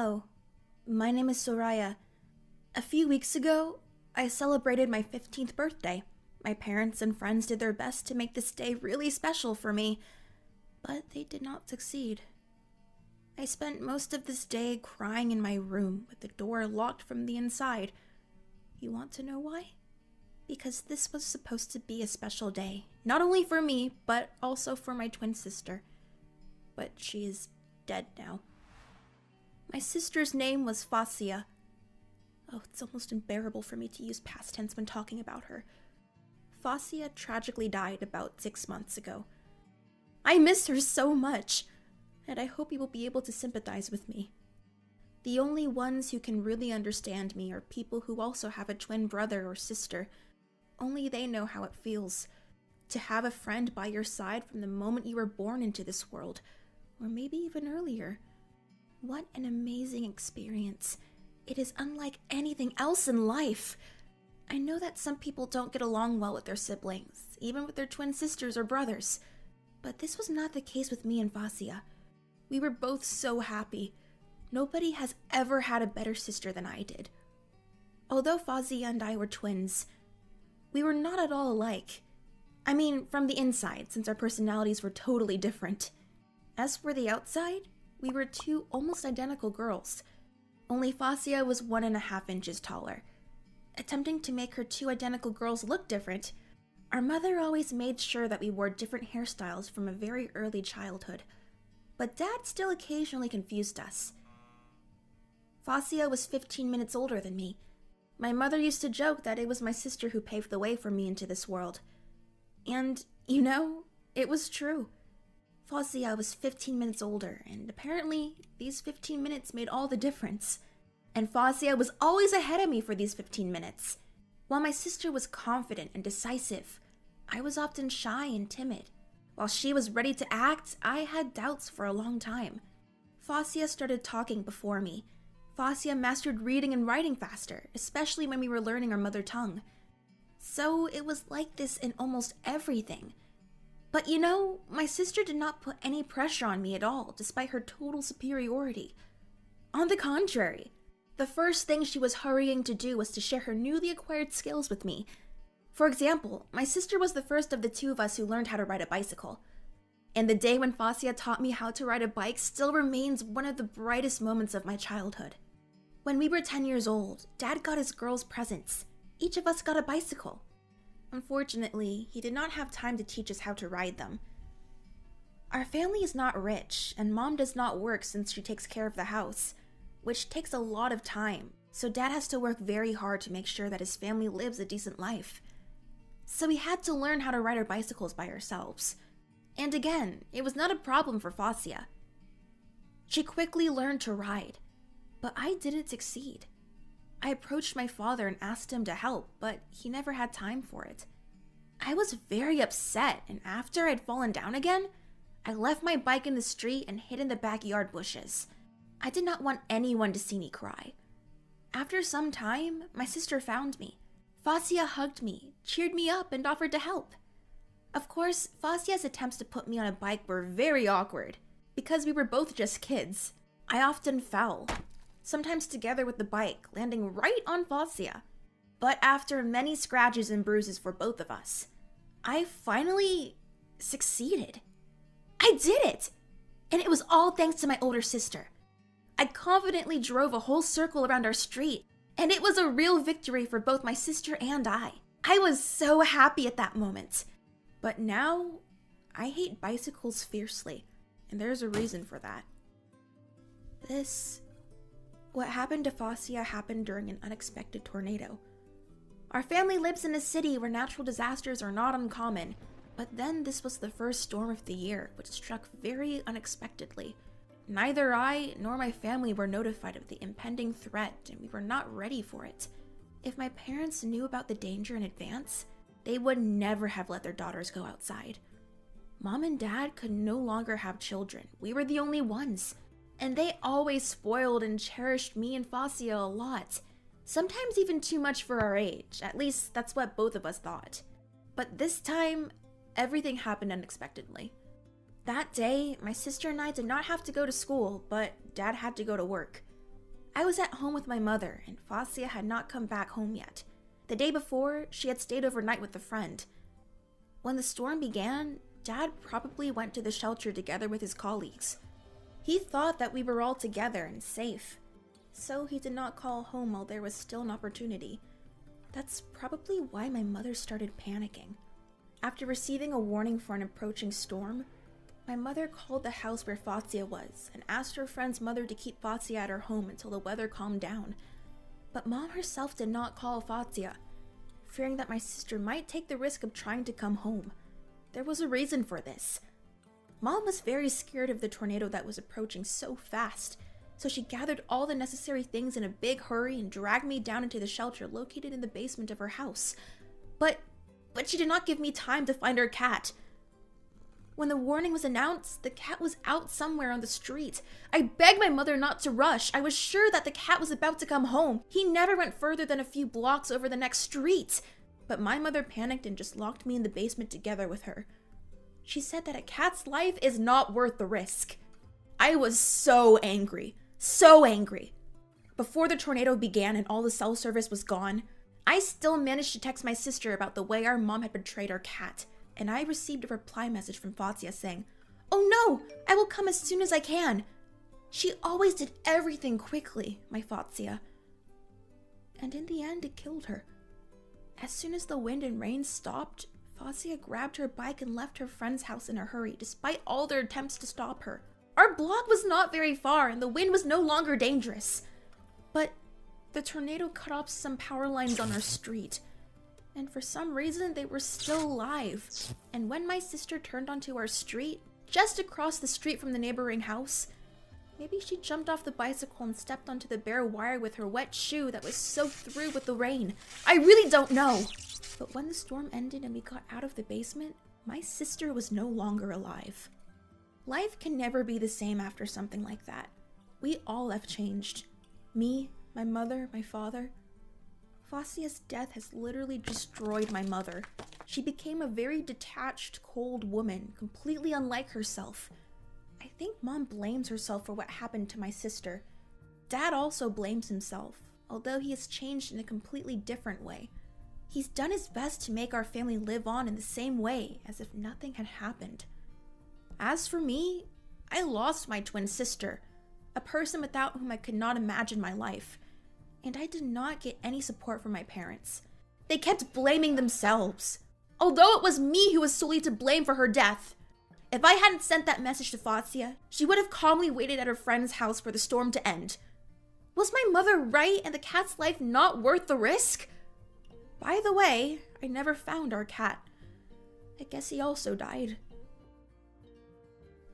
Hello, my name is Soraya. A few weeks ago, I celebrated my 15th birthday. My parents and friends did their best to make this day really special for me, but they did not succeed. I spent most of this day crying in my room with the door locked from the inside. You want to know why? Because this was supposed to be a special day, not only for me, but also for my twin sister. But she is dead now. My sister's name was Fasia. Oh, it's almost unbearable for me to use past tense when talking about her. Fasia tragically died about 6 months ago. I miss her so much, and I hope you will be able to sympathize with me. The only ones who can really understand me are people who also have a twin brother or sister. Only they know how it feels to have a friend by your side from the moment you were born into this world, or maybe even earlier. What an amazing experience. It is unlike anything else in life. I know that some people don't get along well with their siblings, even with their twin sisters or brothers. But this was not the case with me and Fasia. We were both so happy. Nobody has ever had a better sister than I did. Although Fasia and I were twins, we were not at all alike. I mean, from the inside, since our personalities were totally different. As for the outside, we were two almost identical girls. Only Fasia was 1.5 inches taller. Attempting to make her two identical girls look different, our mother always made sure that we wore different hairstyles from a very early childhood. But Dad still occasionally confused us. Fasia was 15 minutes older than me. My mother used to joke that it was my sister who paved the way for me into this world. And, it was true. Fasia was 15 minutes older, and apparently these 15 minutes made all the difference. And Fasia was always ahead of me for these 15 minutes. While my sister was confident and decisive, I was often shy and timid. While she was ready to act, I had doubts for a long time. Fasia started talking before me. Fasia mastered reading and writing faster, especially when we were learning our mother tongue. So it was like this in almost everything. But my sister did not put any pressure on me at all, despite her total superiority. On the contrary, the first thing she was hurrying to do was to share her newly acquired skills with me. For example, my sister was the first of the two of us who learned how to ride a bicycle. And the day when Fasia taught me how to ride a bike still remains one of the brightest moments of my childhood. When we were 10 years old, Dad got his girls presents. Each of us got a bicycle. Unfortunately, he did not have time to teach us how to ride them. Our family is not rich, and Mom does not work since she takes care of the house, which takes a lot of time, so Dad has to work very hard to make sure that his family lives a decent life. So we had to learn how to ride our bicycles by ourselves. And again, it was not a problem for Fasia. She quickly learned to ride, but I didn't succeed. I approached my father and asked him to help, but he never had time for it. I was very upset, and after I'd fallen down again, I left my bike in the street and hid in the backyard bushes. I did not want anyone to see me cry. After some time, my sister found me. Fasia hugged me, cheered me up, and offered to help. Of course, Fasia's attempts to put me on a bike were very awkward, because we were both just kids. I often fell, sometimes together with the bike, landing right on Fasia. But after many scratches and bruises for both of us, I finally succeeded. I did it! And it was all thanks to my older sister. I confidently drove a whole circle around our street, and it was a real victory for both my sister and I. I was so happy at that moment. But now, I hate bicycles fiercely, and there's a reason for that. What happened to Fasia happened during an unexpected tornado. Our family lives in a city where natural disasters are not uncommon, but then this was the first storm of the year, which struck very unexpectedly. Neither I nor my family were notified of the impending threat, and we were not ready for it. If my parents knew about the danger in advance, they would never have let their daughters go outside. Mom and Dad could no longer have children. We were the only ones. And they always spoiled and cherished me and Fasia a lot. Sometimes even too much for our age. At least that's what both of us thought. But this time, everything happened unexpectedly. That day, my sister and I did not have to go to school, but Dad had to go to work. I was at home with my mother, and Fazia had not come back home yet. The day before, she had stayed overnight with a friend. When the storm began, Dad probably went to the shelter together with his colleagues. He thought that we were all together and safe, so he did not call home while there was still an opportunity. That's probably why my mother started panicking. After receiving a warning for an approaching storm, my mother called the house where Fazia was and asked her friend's mother to keep Fazia at her home until the weather calmed down. But Mom herself did not call Fazia, fearing that my sister might take the risk of trying to come home. There was a reason for this. Mom was very scared of the tornado that was approaching so fast, so she gathered all the necessary things in a big hurry and dragged me down into the shelter located in the basement of her house. But she did not give me time to find her cat. When the warning was announced, the cat was out somewhere on the street. I begged my mother not to rush. I was sure that the cat was about to come home. He never went further than a few blocks over the next street. But my mother panicked and just locked me in the basement together with her. She said that a cat's life is not worth the risk. I was so angry. So angry. Before the tornado began and all the cell service was gone, I still managed to text my sister about the way our mom had betrayed our cat, and I received a reply message from Fazia saying, "Oh no, I will come as soon as I can." She always did everything quickly, my Fazia. And in the end, it killed her. As soon as the wind and rain stopped, Fazia grabbed her bike and left her friend's house in a hurry, despite all their attempts to stop her. Our block was not very far, and the wind was no longer dangerous. But the tornado cut off some power lines on our street, and for some reason they were still alive. And when my sister turned onto our street, just across the street from the neighboring house, maybe she jumped off the bicycle and stepped onto the bare wire with her wet shoe that was soaked through with the rain. I really don't know. But when the storm ended and we got out of the basement, my sister was no longer alive. Life can never be the same after something like that. We all have changed. Me, my mother, my father. Fazia's death has literally destroyed my mother. She became a very detached, cold woman, completely unlike herself. I think Mom blames herself for what happened to my sister. Dad also blames himself, although he has changed in a completely different way. He's done his best to make our family live on in the same way, as if nothing had happened. As for me, I lost my twin sister, a person without whom I could not imagine my life, and I did not get any support from my parents. They kept blaming themselves, although it was me who was solely to blame for her death. If I hadn't sent that message to Fazia, she would have calmly waited at her friend's house for the storm to end. Was my mother right and the cat's life not worth the risk? By the way, I never found our cat. I guess he also died.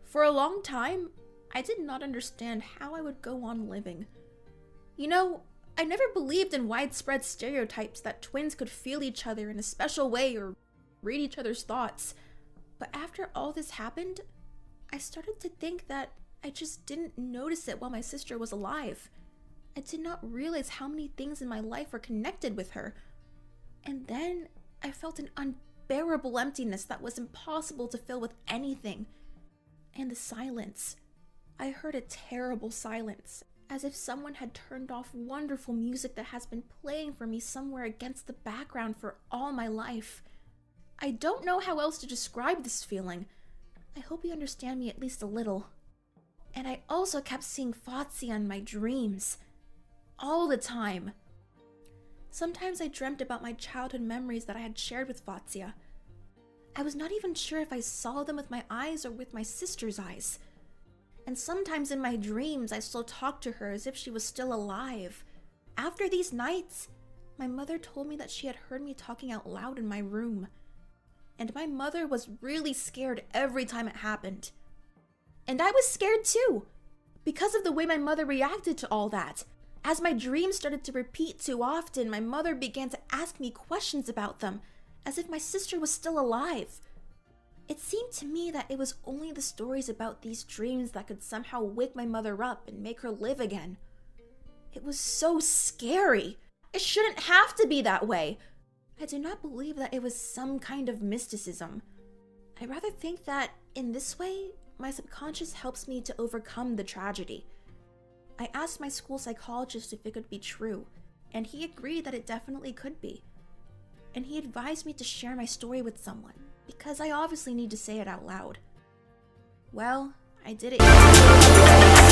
For a long time, I did not understand how I would go on living. You know, I never believed in widespread stereotypes that twins could feel each other in a special way or read each other's thoughts. But after all this happened, I started to think that I just didn't notice it while my sister was alive. I did not realize how many things in my life were connected with her. And then I felt an unbearable emptiness that was impossible to fill with anything. And the silence. I heard a terrible silence, as if someone had turned off wonderful music that has been playing for me somewhere against the background for all my life. I don't know how else to describe this feeling. I hope you understand me at least a little. And I also kept seeing Fazia in my dreams. All the time. Sometimes I dreamt about my childhood memories that I had shared with Fazia. I was not even sure if I saw them with my eyes or with my sister's eyes. And sometimes in my dreams, I still talked to her as if she was still alive. After these nights, my mother told me that she had heard me talking out loud in my room. And my mother was really scared every time it happened. And I was scared too, because of the way my mother reacted to all that. As my dreams started to repeat too often, my mother began to ask me questions about them, as if my sister was still alive. It seemed to me that it was only the stories about these dreams that could somehow wake my mother up and make her live again. It was so scary. It shouldn't have to be that way. I do not believe that it was some kind of mysticism. I rather think that, in this way, my subconscious helps me to overcome the tragedy. I asked my school psychologist if it could be true, and he agreed that it definitely could be. And he advised me to share my story with someone, because I obviously need to say it out loud. Well, I did it.